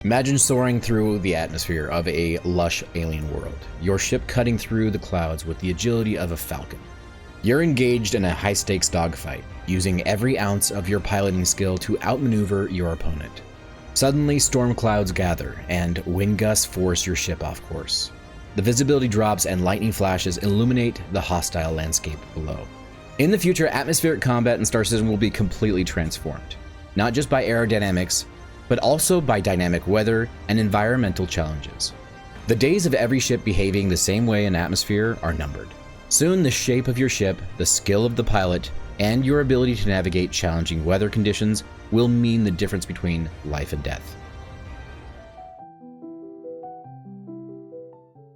Imagine soaring through the atmosphere of a lush alien world, your ship cutting through the clouds with the agility of a falcon. You're engaged in a high-stakes dogfight, using every ounce of your piloting skill to outmaneuver your opponent. Suddenly, storm clouds gather, and wind gusts force your ship off course. The visibility drops and lightning flashes illuminate the hostile landscape below. In the future, atmospheric combat in Star Citizen will be completely transformed, not just by aerodynamics, but also by dynamic weather and environmental challenges. The days of every ship behaving the same way in atmosphere are numbered. Soon, the shape of your ship, the skill of the pilot, and your ability to navigate challenging weather conditions will mean the difference between life and death.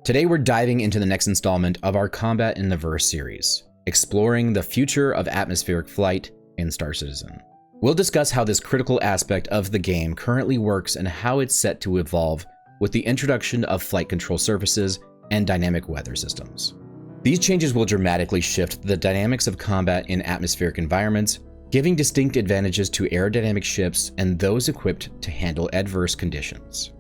Today, we're diving into the next installment of our Combat in the Verse series, exploring the future of atmospheric flight in Star Citizen. We'll discuss how this critical aspect of the game currently works and how it's set to evolve with the introduction of flight control surfaces and dynamic weather systems. These changes will dramatically shift the dynamics of combat in atmospheric environments, giving distinct advantages to aerodynamic ships and those equipped to handle adverse conditions.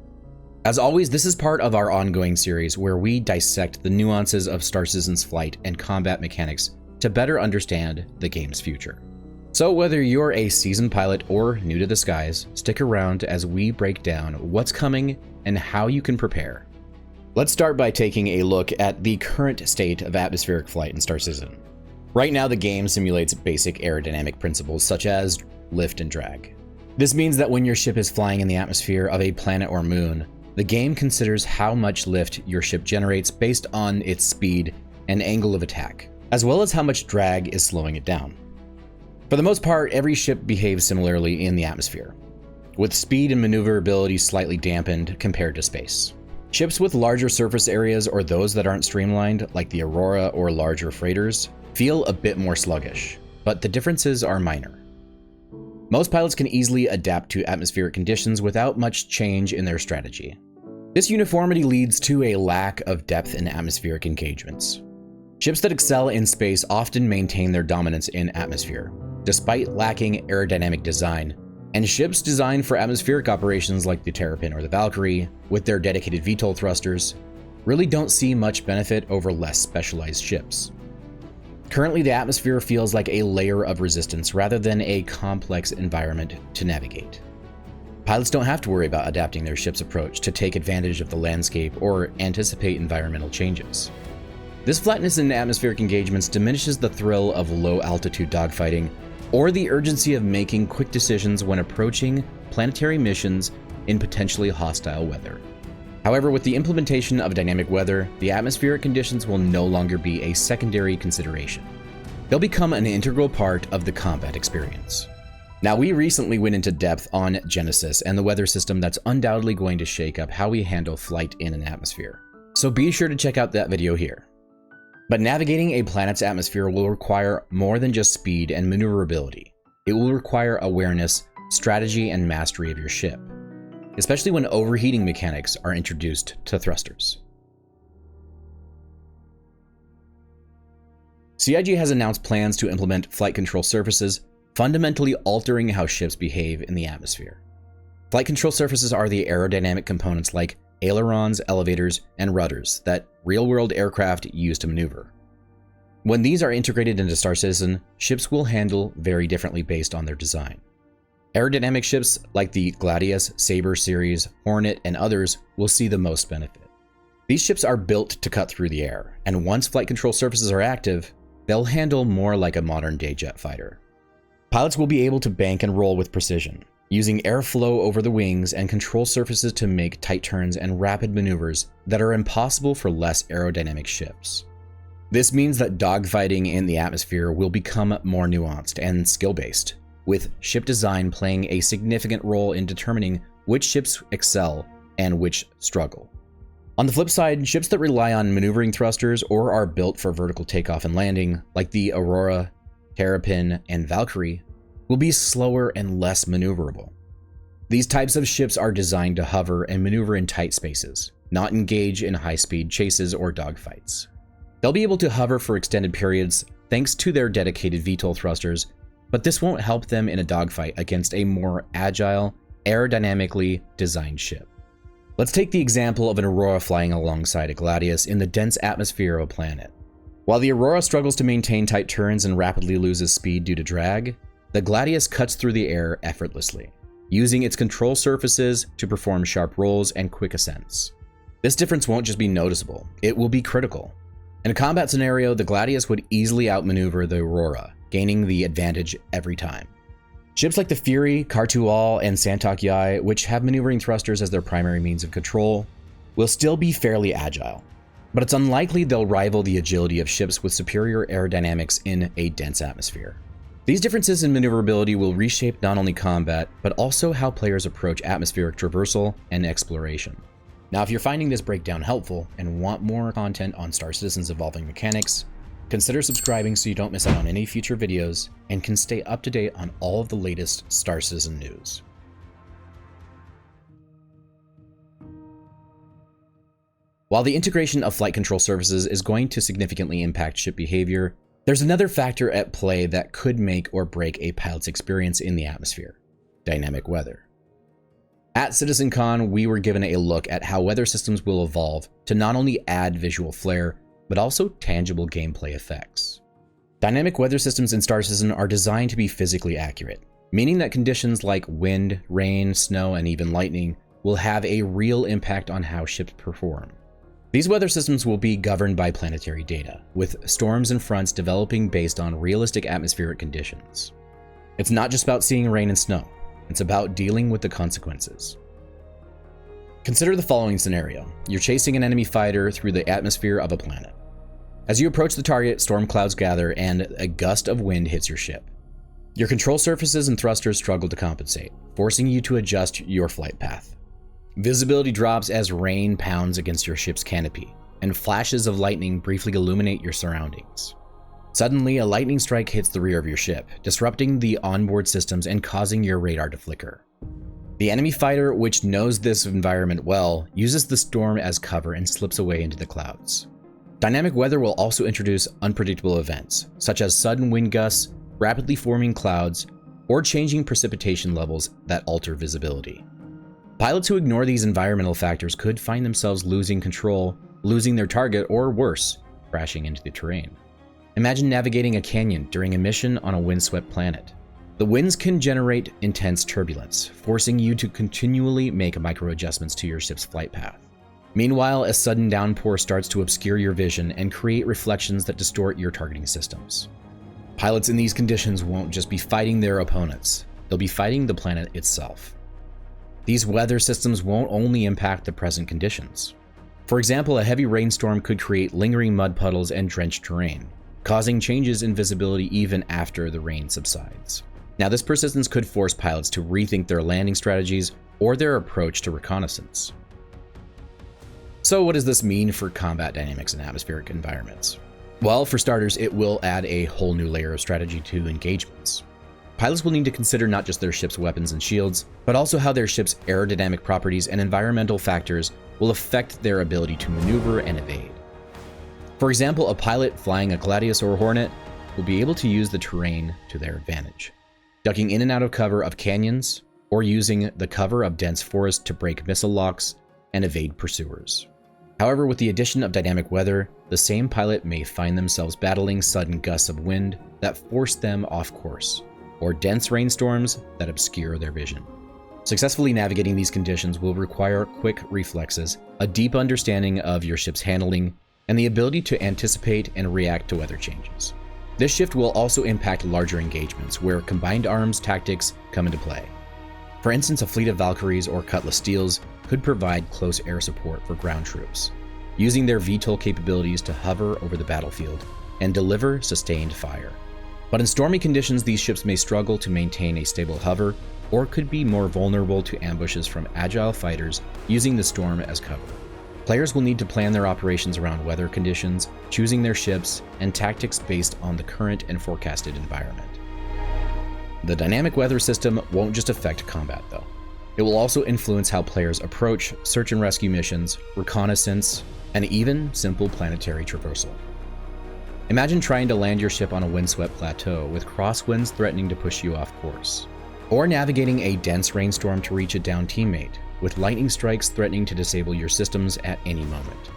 As always, this is part of our ongoing series where we dissect the nuances of Star Citizen's flight and combat mechanics to better understand the game's future. So whether you're a seasoned pilot or new to the skies, stick around as we break down what's coming and how you can prepare. Let's start by taking a look at the current state of atmospheric flight in Star Citizen. Right now, the game simulates basic aerodynamic principles such as lift and drag. This means that when your ship is flying in the atmosphere of a planet or moon, the game considers how much lift your ship generates based on its speed and angle of attack, as well as how much drag is slowing it down. For the most part, every ship behaves similarly in the atmosphere, with speed and maneuverability slightly dampened compared to space. Ships with larger surface areas or those that aren't streamlined, like the Aurora or larger freighters, feel a bit more sluggish, but the differences are minor. Most pilots can easily adapt to atmospheric conditions without much change in their strategy. This uniformity leads to a lack of depth in atmospheric engagements. Ships that excel in space often maintain their dominance in atmosphere, despite lacking aerodynamic design, and ships designed for atmospheric operations like the Terrapin or the Valkyrie, with their dedicated VTOL thrusters, really don't see much benefit over less specialized ships. Currently, the atmosphere feels like a layer of resistance rather than a complex environment to navigate. Pilots don't have to worry about adapting their ship's approach to take advantage of the landscape or anticipate environmental changes. This flatness in atmospheric engagements diminishes the thrill of low-altitude dogfighting or the urgency of making quick decisions when approaching planetary missions in potentially hostile weather. However, with the implementation of dynamic weather, the atmospheric conditions will no longer be a secondary consideration. They'll become an integral part of the combat experience. Now, we recently went into depth on Genesis and the weather system that's undoubtedly going to shake up how we handle flight in an atmosphere. So be sure to check out that video here. But navigating a planet's atmosphere will require more than just speed and maneuverability. It will require awareness, strategy, and mastery of your ship, especially when overheating mechanics are introduced to thrusters. CIG has announced plans to implement flight control surfaces, fundamentally altering how ships behave in the atmosphere. Flight control surfaces are the aerodynamic components like ailerons, elevators, and rudders that real-world aircraft use to maneuver. When these are integrated into Star Citizen, ships will handle very differently based on their design. Aerodynamic ships like the Gladius, Sabre series, Hornet, and others will see the most benefit. These ships are built to cut through the air, and once flight control surfaces are active, they'll handle more like a modern-day jet fighter. Pilots will be able to bank and roll with precision, using airflow over the wings and control surfaces to make tight turns and rapid maneuvers that are impossible for less aerodynamic ships. This means that dogfighting in the atmosphere will become more nuanced and skill-based, with ship design playing a significant role in determining which ships excel and which struggle. On the flip side, ships that rely on maneuvering thrusters or are built for vertical takeoff and landing, like the Aurora, Terrapin, and Valkyrie, will be slower and less maneuverable. These types of ships are designed to hover and maneuver in tight spaces, not engage in high-speed chases or dogfights. They'll be able to hover for extended periods thanks to their dedicated VTOL thrusters, but this won't help them in a dogfight against a more agile, aerodynamically designed ship. Let's take the example of an Aurora flying alongside a Gladius in the dense atmosphere of a planet. While the Aurora struggles to maintain tight turns and rapidly loses speed due to drag, the Gladius cuts through the air effortlessly, using its control surfaces to perform sharp rolls and quick ascents. This difference won't just be noticeable, it will be critical. In a combat scenario, the Gladius would easily outmaneuver the Aurora, gaining the advantage every time. Ships like the Fury, Kartual, and Santok Yai, which have maneuvering thrusters as their primary means of control, will still be fairly agile, but it's unlikely they'll rival the agility of ships with superior aerodynamics in a dense atmosphere. These differences in maneuverability will reshape not only combat, but also how players approach atmospheric traversal and exploration. Now, if you're finding this breakdown helpful and want more content on Star Citizen's evolving mechanics, consider subscribing so you don't miss out on any future videos and can stay up to date on all of the latest Star Citizen news. While the integration of flight control surfaces is going to significantly impact ship behavior, there's another factor at play that could make or break a pilot's experience in the atmosphere: dynamic weather. At CitizenCon, we were given a look at how weather systems will evolve to not only add visual flair, but also tangible gameplay effects. Dynamic weather systems in Star Citizen are designed to be physically accurate, meaning that conditions like wind, rain, snow, and even lightning will have a real impact on how ships perform. These weather systems will be governed by planetary data, with storms and fronts developing based on realistic atmospheric conditions. It's not just about seeing rain and snow, it's about dealing with the consequences. Consider the following scenario. You're chasing an enemy fighter through the atmosphere of a planet. As you approach the target, storm clouds gather and a gust of wind hits your ship. Your control surfaces and thrusters struggle to compensate, forcing you to adjust your flight path. Visibility drops as rain pounds against your ship's canopy, and flashes of lightning briefly illuminate your surroundings. Suddenly, a lightning strike hits the rear of your ship, disrupting the onboard systems and causing your radar to flicker. The enemy fighter, which knows this environment well, uses the storm as cover and slips away into the clouds. Dynamic weather will also introduce unpredictable events, such as sudden wind gusts, rapidly forming clouds, or changing precipitation levels that alter visibility. Pilots who ignore these environmental factors could find themselves losing control, losing their target, or worse, crashing into the terrain. Imagine navigating a canyon during a mission on a windswept planet. The winds can generate intense turbulence, forcing you to continually make micro-adjustments to your ship's flight path. Meanwhile, a sudden downpour starts to obscure your vision and create reflections that distort your targeting systems. Pilots in these conditions won't just be fighting their opponents, they'll be fighting the planet itself. These weather systems won't only impact the present conditions. For example, a heavy rainstorm could create lingering mud puddles and drenched terrain, causing changes in visibility even after the rain subsides. Now, this persistence could force pilots to rethink their landing strategies or their approach to reconnaissance. So what does this mean for combat dynamics in atmospheric environments? Well, for starters, it will add a whole new layer of strategy to engagements. Pilots will need to consider not just their ship's weapons and shields, but also how their ship's aerodynamic properties and environmental factors will affect their ability to maneuver and evade. For example, a pilot flying a Gladius or a Hornet will be able to use the terrain to their advantage, ducking in and out of cover of canyons, or using the cover of dense forest to break missile locks and evade pursuers. However, with the addition of dynamic weather, the same pilot may find themselves battling sudden gusts of wind that force them off course, or dense rainstorms that obscure their vision. Successfully navigating these conditions will require quick reflexes, a deep understanding of your ship's handling, and the ability to anticipate and react to weather changes. This shift will also impact larger engagements where combined arms tactics come into play. For instance, a fleet of Valkyries or Cutlass Steels could provide close air support for ground troops, using their VTOL capabilities to hover over the battlefield and deliver sustained fire. But in stormy conditions, these ships may struggle to maintain a stable hover or could be more vulnerable to ambushes from agile fighters using the storm as cover. Players will need to plan their operations around weather conditions, choosing their ships, and tactics based on the current and forecasted environment. The dynamic weather system won't just affect combat, though. It will also influence how players approach search and rescue missions, reconnaissance, and even simple planetary traversal. Imagine trying to land your ship on a windswept plateau with crosswinds threatening to push you off course, or navigating a dense rainstorm to reach a downed teammate, with lightning strikes threatening to disable your systems at any moment.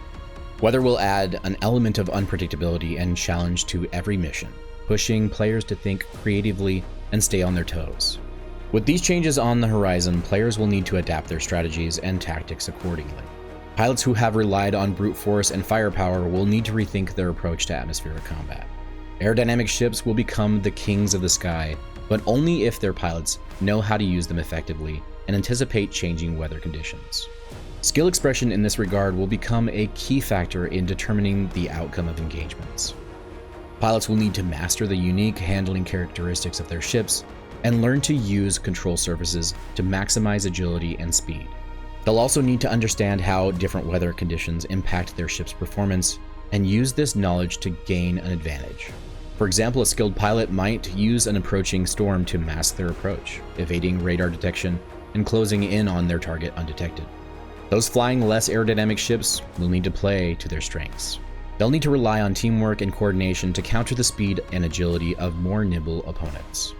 Weather will add an element of unpredictability and challenge to every mission, pushing players to think creatively and stay on their toes. With these changes on the horizon, players will need to adapt their strategies and tactics accordingly. Pilots who have relied on brute force and firepower will need to rethink their approach to atmospheric combat. Aerodynamic ships will become the kings of the sky, but only if their pilots know how to use them effectively and anticipate changing weather conditions. Skill expression in this regard will become a key factor in determining the outcome of engagements. Pilots will need to master the unique handling characteristics of their ships and learn to use control surfaces to maximize agility and speed. They'll also need to understand how different weather conditions impact their ship's performance and use this knowledge to gain an advantage. For example, a skilled pilot might use an approaching storm to mask their approach, evading radar detection and closing in on their target undetected. Those flying less aerodynamic ships will need to play to their strengths. They'll need to rely on teamwork and coordination to counter the speed and agility of more nimble opponents.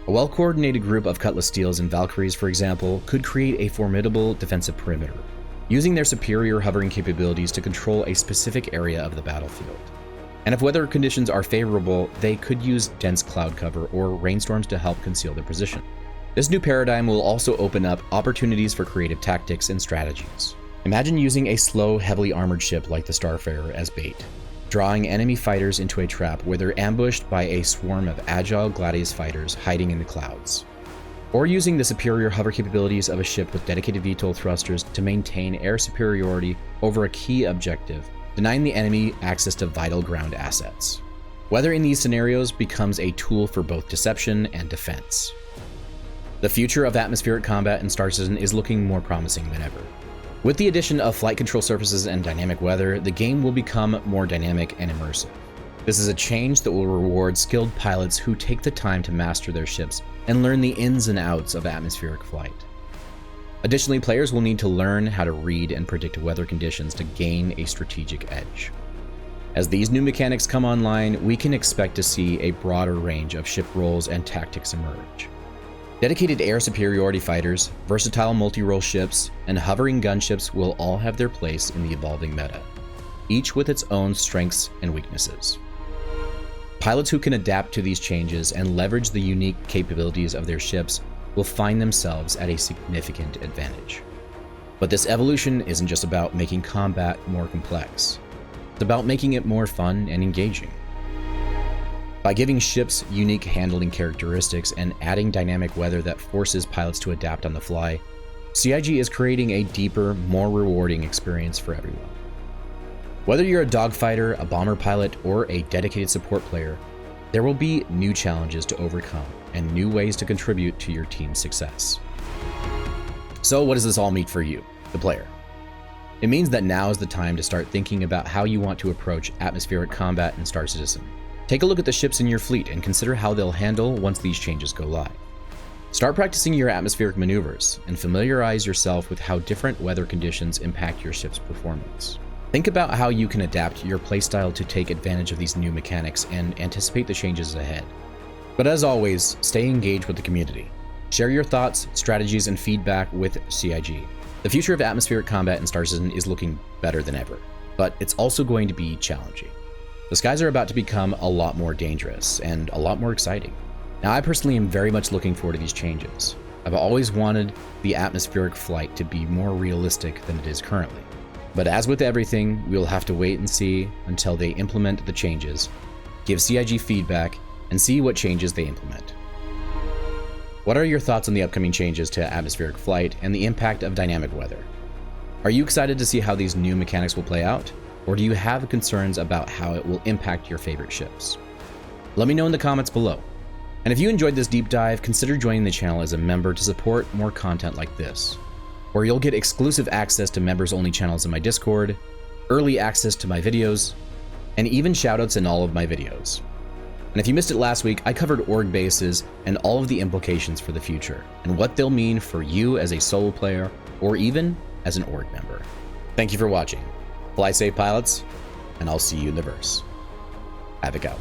A well-coordinated group of Cutlass Steels and Valkyries, for example, could create a formidable defensive perimeter, using their superior hovering capabilities to control a specific area of the battlefield. And if weather conditions are favorable, they could use dense cloud cover or rainstorms to help conceal their position. This new paradigm will also open up opportunities for creative tactics and strategies. Imagine using a slow, heavily armored ship like the Starfarer as bait, drawing enemy fighters into a trap where they're ambushed by a swarm of agile Gladius fighters hiding in the clouds. Or using the superior hover capabilities of a ship with dedicated VTOL thrusters to maintain air superiority over a key objective, denying the enemy access to vital ground assets. Weather in these scenarios becomes a tool for both deception and defense. The future of atmospheric combat in Star Citizen is looking more promising than ever. With the addition of flight control surfaces and dynamic weather, the game will become more dynamic and immersive. This is a change that will reward skilled pilots who take the time to master their ships and learn the ins and outs of atmospheric flight. Additionally, players will need to learn how to read and predict weather conditions to gain a strategic edge. As these new mechanics come online, we can expect to see a broader range of ship roles and tactics emerge. Dedicated air superiority fighters, versatile multi-role ships, and hovering gunships will all have their place in the evolving meta, each with its own strengths and weaknesses. Pilots who can adapt to these changes and leverage the unique capabilities of their ships will find themselves at a significant advantage. But this evolution isn't just about making combat more complex. It's about making it more fun and engaging. By giving ships unique handling characteristics and adding dynamic weather that forces pilots to adapt on the fly, CIG is creating a deeper, more rewarding experience for everyone. Whether you're a dogfighter, a bomber pilot, or a dedicated support player, there will be new challenges to overcome and new ways to contribute to your team's success. So what does this all mean for you, the player? It means that now is the time to start thinking about how you want to approach atmospheric combat in Star Citizen. Take a look at the ships in your fleet and consider how they'll handle once these changes go live. Start practicing your atmospheric maneuvers and familiarize yourself with how different weather conditions impact your ship's performance. Think about how you can adapt your playstyle to take advantage of these new mechanics and anticipate the changes ahead. But as always, stay engaged with the community. Share your thoughts, strategies, and feedback with CIG. The future of atmospheric combat in Star Citizen is looking better than ever, but it's also going to be challenging. The skies are about to become a lot more dangerous and a lot more exciting. Now, I personally am very much looking forward to these changes. I've always wanted the atmospheric flight to be more realistic than it is currently. But as with everything, we'll have to wait and see until they implement the changes, give CIG feedback, and see what changes they implement. What are your thoughts on the upcoming changes to atmospheric flight and the impact of dynamic weather? Are you excited to see how these new mechanics will play out? Or do you have concerns about how it will impact your favorite ships? Let me know in the comments below. And if you enjoyed this deep dive, consider joining the channel as a member to support more content like this, where you'll get exclusive access to members-only channels in my Discord, early access to my videos, and even shoutouts in all of my videos. And if you missed it last week, I covered org bases and all of the implications for the future, and what they'll mean for you as a solo player, or even as an org member. Thank you for watching. Fly safe, pilots, and I'll see you in the verse. Havoc out.